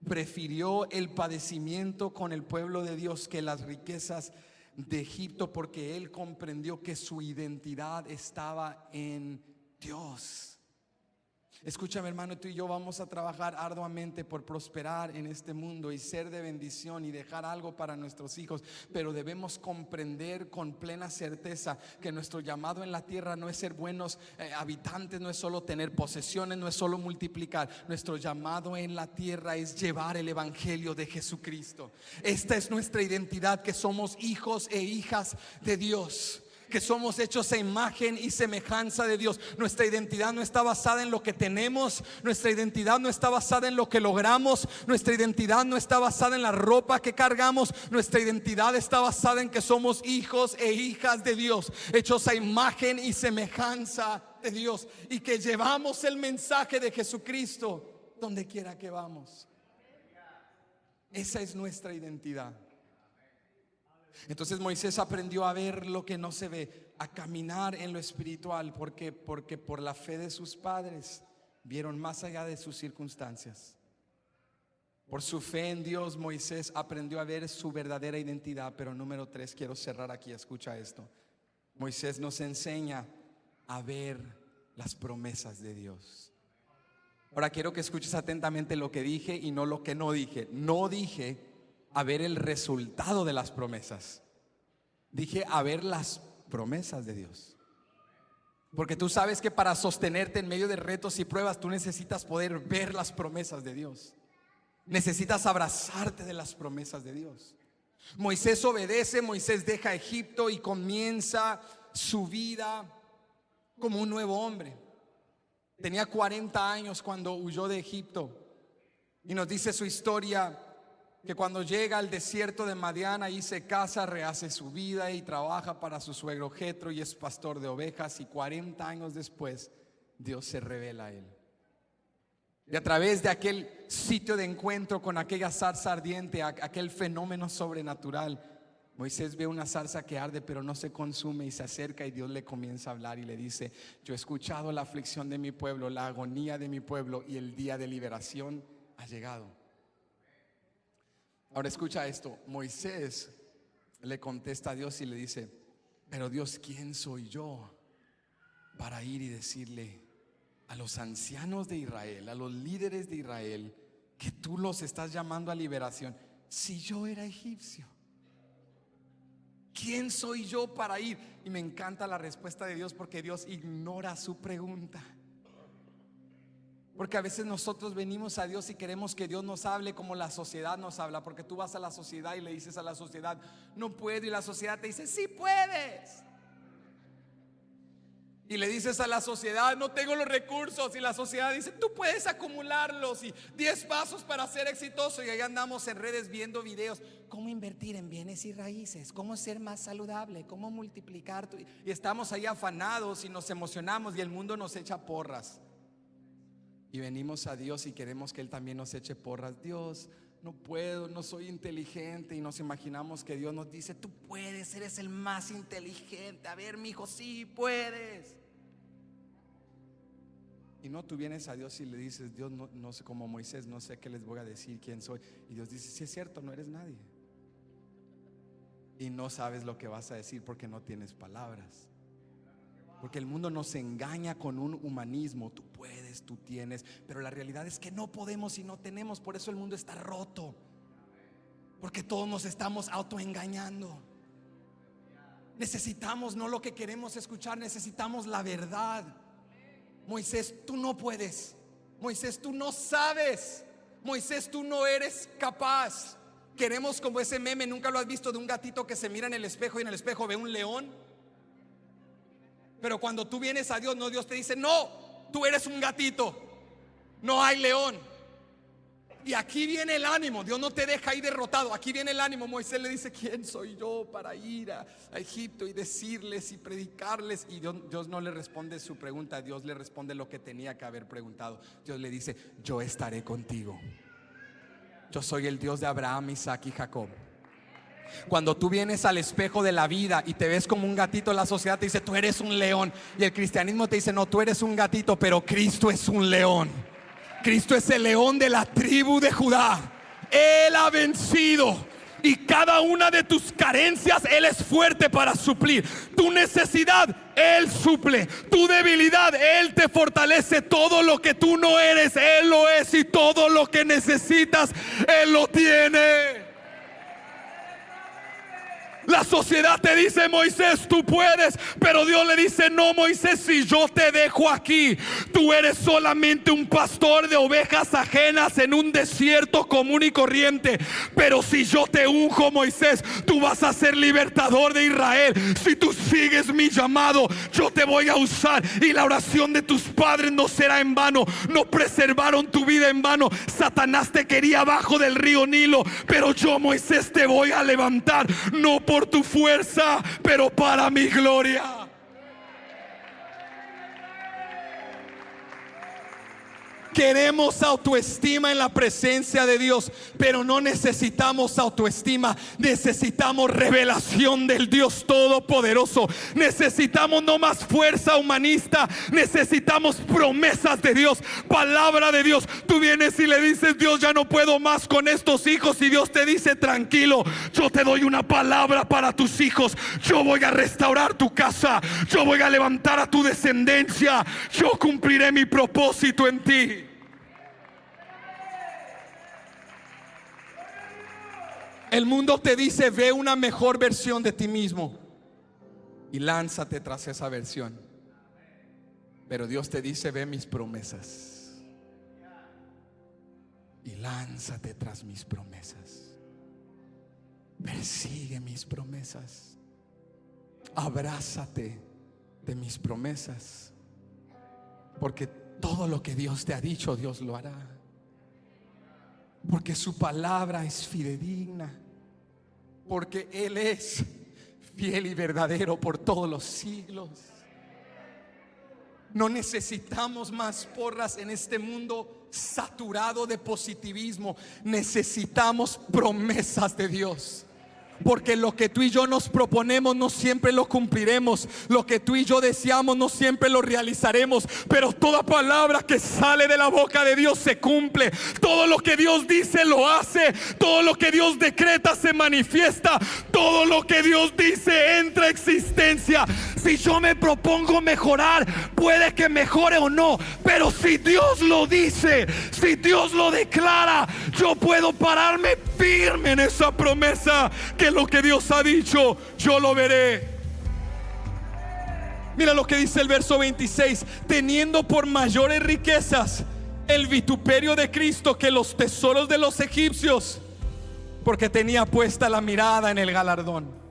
Prefirió el padecimiento con el pueblo de Dios que las riquezas de Egipto, porque él comprendió que su identidad estaba en Dios. Escúchame, hermano, tú y yo vamos a trabajar arduamente por prosperar en este mundo y ser de bendición y dejar algo para nuestros hijos, pero debemos comprender con plena certeza que nuestro llamado en la tierra no es ser buenos habitantes, no es solo tener posesiones, no es solo multiplicar. Nuestro llamado en la tierra es llevar el evangelio de Jesucristo. Esta es nuestra identidad, que somos hijos e hijas de Dios, que somos hechos a imagen y semejanza de Dios. Nuestra identidad no está basada en lo que tenemos. Nuestra identidad no está basada en lo que logramos. Nuestra identidad no está basada en la ropa que cargamos. Nuestra identidad está basada en que somos hijos e hijas de Dios, hechos a imagen y semejanza de Dios, y que llevamos el mensaje de Jesucristo donde quiera que vamos. Esa es nuestra identidad. Entonces Moisés aprendió a ver lo que no se ve. a caminar en lo espiritual. Porque por la fe de sus padres vieron más allá de sus circunstancias. Por su fe en Dios, Moisés aprendió a ver su verdadera identidad. Pero número 3, quiero cerrar aquí, escucha esto. Moisés nos enseña a ver las promesas de Dios. Ahora quiero que escuches atentamente lo que dije y no lo que no dije. No dije a ver el resultado de las promesas. Dije a ver las promesas de Dios. Porque tú sabes que para sostenerte en medio de retos y pruebas, tú necesitas poder ver las promesas de Dios. Necesitas abrazarte de las promesas de Dios. Moisés obedece, Moisés deja Egipto y comienza su vida como un nuevo hombre. Tenía 40 años cuando huyó de Egipto. Y nos dice su historia que cuando llega al desierto de Madián, ahí se casa, rehace su vida y trabaja para su suegro Jetro y es pastor de ovejas. Y 40 años después, Dios se revela a él. Y a través de aquel sitio de encuentro con aquella zarza ardiente, aquel fenómeno sobrenatural, Moisés ve una zarza que arde pero no se consume y se acerca y Dios le comienza a hablar y le dice: yo he escuchado la aflicción de mi pueblo, la agonía de mi pueblo, y el día de liberación ha llegado. Ahora escucha esto. Moisés le contesta a Dios y le dice: pero Dios, ¿quién soy yo para ir y decirle a los ancianos de Israel, a los líderes de Israel, que tú los estás llamando a liberación, si yo era egipcio? ¿Quién soy yo para ir? Y me encanta la respuesta de Dios, porque Dios ignora su pregunta. Porque a veces nosotros venimos a Dios y queremos que Dios nos hable como la sociedad nos habla. Porque tú vas a la sociedad y le dices a la sociedad: no puedo, y la sociedad te dice: sí puedes. Y le dices a la sociedad: no tengo los recursos, y la sociedad dice: tú puedes acumularlos, y 10 pasos para ser exitoso. Y ahí andamos en redes viendo videos: cómo invertir en bienes y raíces, cómo ser más saludable, cómo multiplicar y estamos ahí afanados y nos emocionamos y el mundo nos echa porras. Y venimos a Dios y queremos que Él también nos eche porras. Dios, no puedo, no soy inteligente. Y nos imaginamos que Dios nos dice: tú puedes, eres el más inteligente. A ver, mi hijo, sí puedes. Y no, tú vienes a Dios y le dices: Dios, no sé, como Moisés, no sé qué les voy a decir, quién soy. Y Dios dice: sí es cierto, no eres nadie. Y no sabes lo que vas a decir porque no tienes palabras. Porque el mundo nos engaña con un humanismo: tú puedes, tú tienes. Pero la realidad es que no podemos y no tenemos. Por eso el mundo está roto, porque todos nos estamos autoengañando. Necesitamos no lo que queremos escuchar, necesitamos la verdad. Moisés, tú no puedes. Moisés, tú no sabes. Moisés, tú no eres capaz. Queremos como ese meme, ¿nunca lo has visto? De un gatito que se mira en el espejo y en el espejo ve un león. Pero cuando tú vienes a Dios, no, Dios te dice: no, tú eres un gatito, no hay león. Y aquí viene el ánimo. Dios no te deja ahí derrotado. Aquí viene el ánimo. Moisés le dice: ¿quién soy yo para ir a Egipto y decirles y predicarles? Y Dios no le responde su pregunta. Dios le responde lo que tenía que haber preguntado. Dios le dice: yo estaré contigo. Yo soy el Dios de Abraham, Isaac y Jacob. Cuando tú vienes al espejo de la vida y te ves como un gatito, la sociedad te dice: tú eres un león. Y el cristianismo te dice: no, tú eres un gatito, pero Cristo es un león. Cristo es el león de la tribu de Judá. Él ha vencido, y cada una de tus carencias Él es fuerte para suplir. Tu necesidad Él suple, tu debilidad Él te fortalece. Todo lo que tú no eres Él lo es, y todo lo que necesitas Él lo tiene. La sociedad te dice: Moisés, tú puedes. Pero Dios le dice: no, Moisés, si yo te dejo aquí, tú eres solamente un pastor de ovejas ajenas en un desierto común y corriente. Pero si yo te unjo, Moisés, tú vas a ser libertador de Israel. Si tú sigues mi llamado, yo te voy a usar. Y la oración de tus padres no será en vano. No preservaron tu vida en vano. Satanás te quería abajo del río Nilo, pero yo, Moisés, te voy a levantar. No por tu fuerza, pero para mi gloria. Queremos autoestima en la presencia de Dios, pero no necesitamos autoestima, necesitamos revelación del Dios Todopoderoso. Necesitamos no más fuerza humanista, necesitamos promesas de Dios, palabra de Dios. Tú vienes y le dices: Dios, ya no puedo más con estos hijos, y Dios te dice: tranquilo, yo te doy una palabra para tus hijos. Yo voy a restaurar tu casa, yo voy a levantar a tu descendencia, yo cumpliré mi propósito en ti. El mundo te dice: ve una mejor versión de ti mismo y lánzate tras esa versión. Pero Dios te dice: ve mis promesas y lánzate tras mis promesas. Persigue mis promesas. Abrázate de mis promesas, porque todo lo que Dios te ha dicho, Dios lo hará, porque su palabra es fidedigna, porque Él es fiel y verdadero por todos los siglos. No necesitamos más porras en este mundo saturado de positivismo. Necesitamos promesas de Dios, porque lo que tú y yo nos proponemos no siempre lo cumpliremos. Lo que tú y yo deseamos no siempre lo realizaremos. Pero toda palabra que sale de la boca de Dios se cumple. Todo lo que Dios dice lo hace. Todo lo que Dios decreta se manifiesta. Todo lo que Dios dice entra a existencia. Si yo me propongo mejorar, puede que mejore o no, pero si Dios lo dice, si Dios lo declara, yo puedo pararme firme en esa promesa, que lo que Dios ha dicho, yo lo veré. Mira lo que dice el verso 26: teniendo por mayores riquezas el vituperio de Cristo que los tesoros de los egipcios, porque tenía puesta la mirada en el galardón.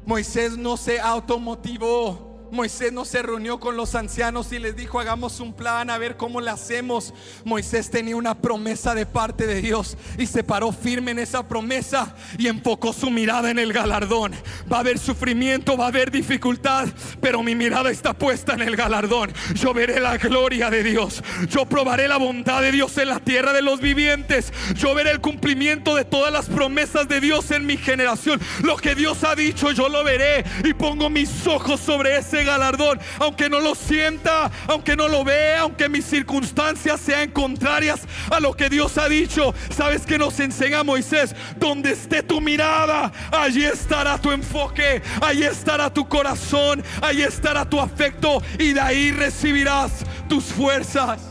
Moisés no se automotivó. Moisés no se reunió con los ancianos y les dijo: hagamos un plan, a ver cómo le hacemos. Moisés tenía una promesa de parte de Dios y se paró firme en esa promesa y enfocó su mirada en el galardón. Va a haber sufrimiento, va a haber dificultad, pero mi mirada está puesta en el galardón. Yo veré la gloria de Dios, yo probaré la bondad de Dios en la tierra de los vivientes. Yo veré el cumplimiento de todas las promesas de Dios en mi generación. Lo que Dios ha dicho, yo lo veré, y pongo mis ojos sobre ese galardón, aunque no lo sienta, aunque no lo vea, aunque mis circunstancias sean contrarias a lo que Dios ha dicho. ¿Sabes qué nos enseña Moisés? Donde esté tu mirada, allí estará tu enfoque, allí estará tu corazón, allí estará tu afecto, y de ahí recibirás tus fuerzas.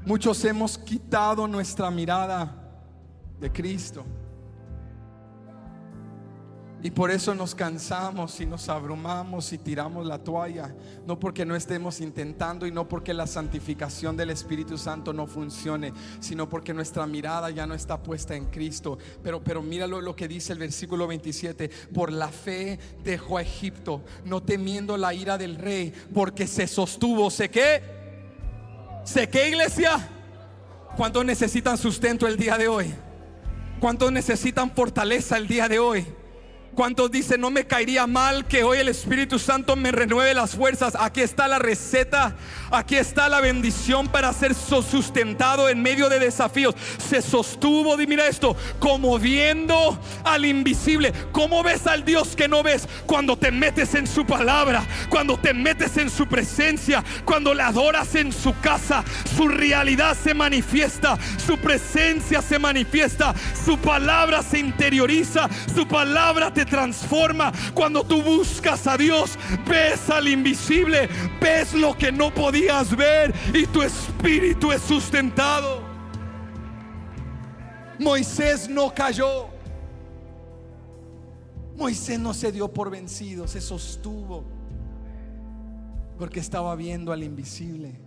Muchos hemos quitado nuestra mirada de Cristo, y por eso nos cansamos y nos abrumamos y tiramos la toalla. No porque no estemos intentando, y no porque la santificación del Espíritu Santo no funcione, sino porque nuestra mirada ya no está puesta en Cristo. Pero míralo lo que dice el versículo 27: por la fe dejó a Egipto, no temiendo la ira del rey, porque se sostuvo. ¿Sé qué, iglesia? ¿Cuántos necesitan sustento el día de hoy? ¿Cuántos necesitan fortaleza el día de hoy? ¿Cuántos dicen: no me caería mal que hoy el Espíritu Santo me renueve las fuerzas? Aquí está la receta, aquí está la bendición para ser sustentado en medio de desafíos. Se sostuvo, mira esto, como viendo al invisible. ¿Cómo ves al Dios que no ves? Cuando te metes en su palabra, cuando te metes en su presencia, cuando le adoras en su casa, su realidad se manifiesta, su presencia se manifiesta, su palabra se interioriza, su palabra te transforma. Cuando tú buscas a Dios, ves al invisible, ves lo que no podías ver, y tu espíritu es sustentado. Moisés no cayó, Moisés no se dio por vencido, se sostuvo, porque estaba viendo al invisible,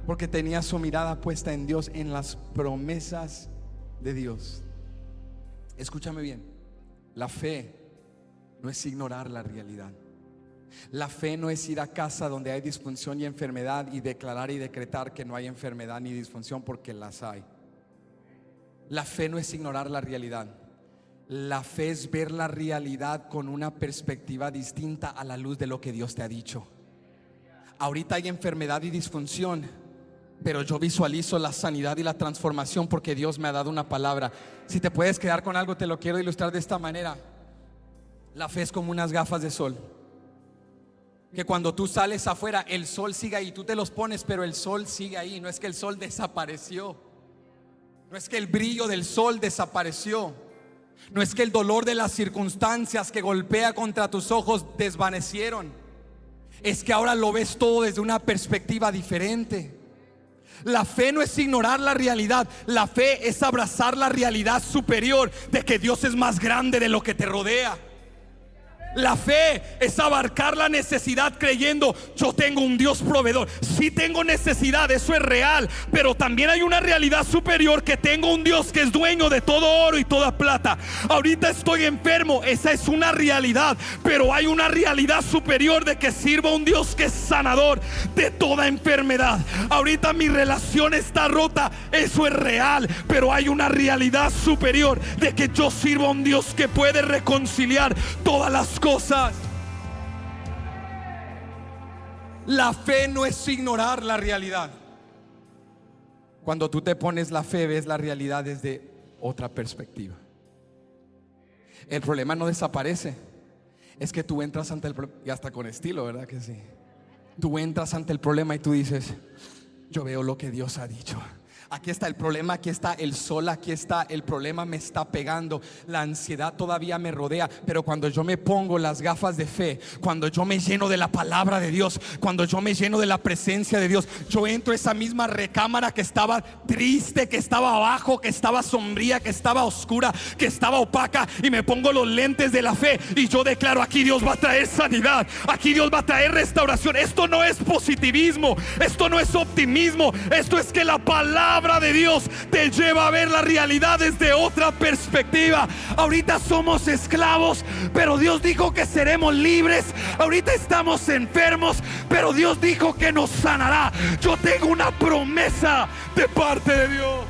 porque tenía su mirada puesta en Dios, en las promesas de Dios. Escúchame bien. La fe no es ignorar la realidad. La fe no es ir a casa donde hay disfunción y enfermedad y declarar y decretar que no hay enfermedad ni disfunción, porque las hay. La fe no es ignorar la realidad. La fe es ver la realidad con una perspectiva distinta a la luz de lo que Dios te ha dicho. Ahorita hay enfermedad y disfunción, pero yo visualizo la sanidad y la transformación porque Dios me ha dado una palabra. Si te puedes quedar con algo, te lo quiero ilustrar de esta manera. La fe es como unas gafas de sol, que cuando tú sales afuera, el sol sigue ahí. Tú te los pones, pero el sol sigue ahí. No es que el sol desapareció, no es que el brillo del sol desapareció, no es que el dolor de las circunstancias que golpea contra tus ojos desvanecieron. Es que ahora lo ves todo desde una perspectiva diferente. La fe no es ignorar la realidad. La fe es abrazar la realidad superior de que Dios es más grande de lo que te rodea. La fe es abarcar la necesidad creyendo: yo tengo un Dios proveedor. Sí tengo necesidad, eso es real, pero también hay una realidad superior, que tengo un Dios que es dueño de todo oro y toda plata. Ahorita estoy enfermo, esa es una realidad, pero hay una realidad superior de que sirvo a un Dios que es sanador de toda enfermedad. Ahorita mi relación está rota, eso es real, pero hay una realidad superior de que yo sirvo a un Dios que puede reconciliar todas las cosas. La fe no es ignorar la realidad. Cuando tú te pones la fe, ves la realidad desde otra perspectiva. El problema no desaparece, es que tú entras ante el problema, y hasta con estilo, ¿verdad que sí? Tú entras ante el problema y tú dices: yo veo lo que Dios ha dicho. Aquí está el problema, aquí está el sol, aquí está el problema, me está pegando, la ansiedad todavía me rodea, pero cuando yo me pongo las gafas de fe, cuando yo me lleno de la palabra de Dios, cuando yo me lleno de la presencia de Dios, yo entro a esa misma recámara que estaba triste, que estaba abajo, que estaba sombría, que estaba oscura, que estaba opaca, y me pongo los lentes de la fe y yo declaro: aquí Dios va a traer sanidad, aquí Dios va a traer restauración. Esto no es positivismo, esto no es optimismo, esto es que la palabra de Dios te lleva a ver la realidad desde otra perspectiva. Ahorita somos esclavos, pero Dios dijo que seremos libres. Ahorita estamos enfermos, pero Dios dijo que nos sanará. Yo tengo una promesa de parte de Dios.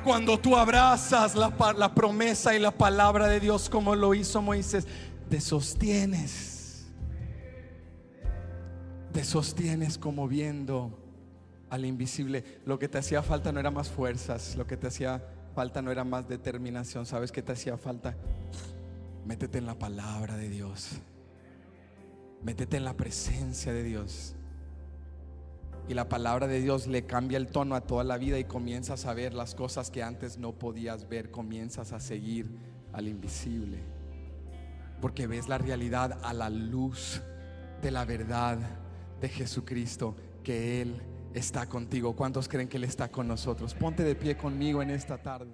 Cuando tú abrazas la promesa y la palabra de Dios como lo hizo Moisés, te sostienes. Te sostienes como viendo al invisible. Lo que te hacía falta no era más fuerzas, lo que te hacía falta no era más determinación. ¿Sabes qué te hacía falta? Métete en la palabra de Dios, métete en la presencia de Dios, y la palabra de Dios le cambia el tono a toda la vida, y comienzas a ver las cosas que antes no podías ver. Comienzas a seguir al invisible, porque ves la realidad a la luz de la verdad de Jesucristo, que Él está contigo. ¿Cuántos creen que Él está con nosotros? Ponte de pie conmigo en esta tarde.